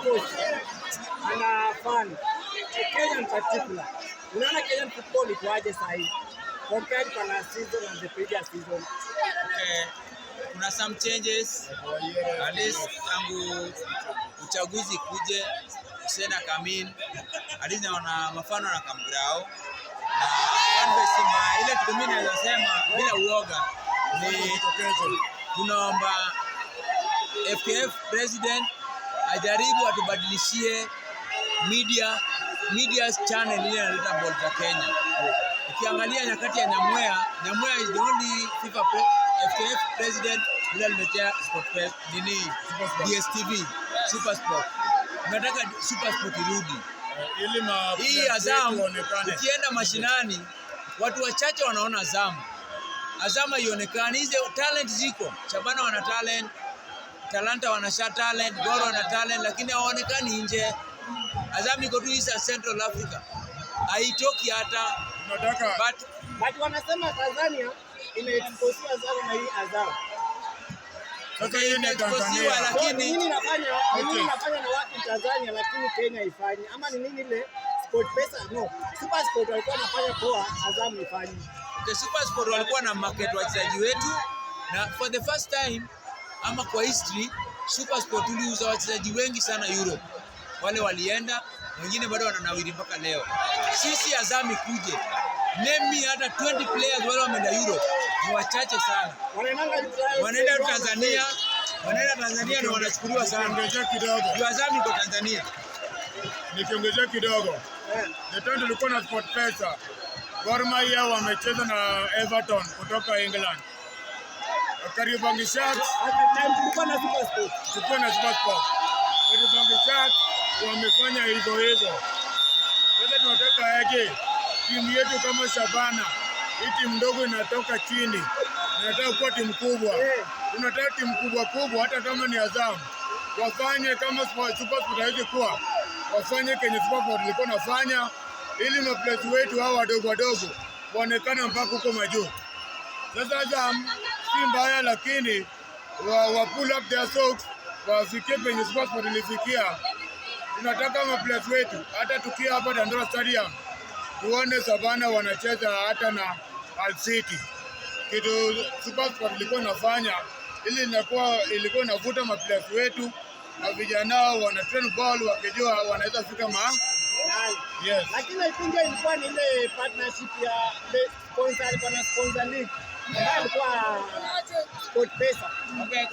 course ana fan Kenya in particular. Unaona Kenyan football ikoaje sasa hivi compared to last season and the previous season? Okay. Kuna some changes at least tangu uchaguzi kuje Sena Kamin at least wana mafano na Kambrao na fanbase mbaya ile kitu mimi naweza sema bila uoga ni tunaomba FKF president ajaribu atubadilishie media channel ile inaleta ball za Kenya. Ukiangalia nyakati ya Nyamwea is the only FIFA FKF president ile aliletea sport nini DSTV Super Sport. Nataka Super Sport irudi. Hii Azam ukienda mashinani watu wachache wanaona Azam haionekani. Hizo talent ziko. Shabana wana talent, Talanta wana talent, Goro wana talent lakini hawaonekani nje. Azam iko tu East Central Africa. Haitoki hata. But wanasema Tanzania imeexposiwa Azam na hii Azam. Sasa hii ni Tanzania lakini nini inafanya na watu Tanzania lakini Kenya ifanye? Ama ni nini ile Sport Pesa? No. Super Sport walikuwa wanafanya poa, Azam ifanye. The Super Sport walikuwa na market wachezaji wetu na for the first time ama kwa history Super Sport tuliuza wachezaji wengi sana Europe. Wale walienda, wengine bado wananawiri mpaka leo. Sisi Azam ikuje. Name hata 20 players wale wameenda Europe. Ni wachache sana. Wanaenda Tanzania na wanachukuliwa sana. Nikiongezea kidogo. Azam iko Tanzania. Nikiongezea kidogo. Ndio tulikuwa na Sport Pesa. Gor Mahia wamecheza na Everton kutoka England. Kariobangi Sharks tulikuwa na Super Sport. Kariobangi Sharks wamefanya hivyo. Sasa tunataka aje timu yetu kama Shabana, hii timu ndogo inatoka chini. Tunataka kuwa timu kubwa. Tunataka timu kubwa hata kama ni Azam. Wafanye kama Super Sport haiwezi kuwa. Wafanye kenye Super Sport ilikuwa nafanya ili maplayers wetu hao wadogo waonekane mpaka huko majuu. Sasa Azam si mbaya lakini wa pull up their socks wafikie penye Super Sport ilifikia. Tunataka maplayers wetu hata tukia hapa Dandora Stadium tuone Savana wanacheza hata na Al City. Kitu Super Sport ilikuwa inafanya ili ilikuwa inavuta maplayers wetu na vijana wana train ball wakijua wanaweza fika Yes. Lakini ipinge ilikuwa ni ile partnership ya sponsor league. Ilikuwa Sport Pesa. Okay.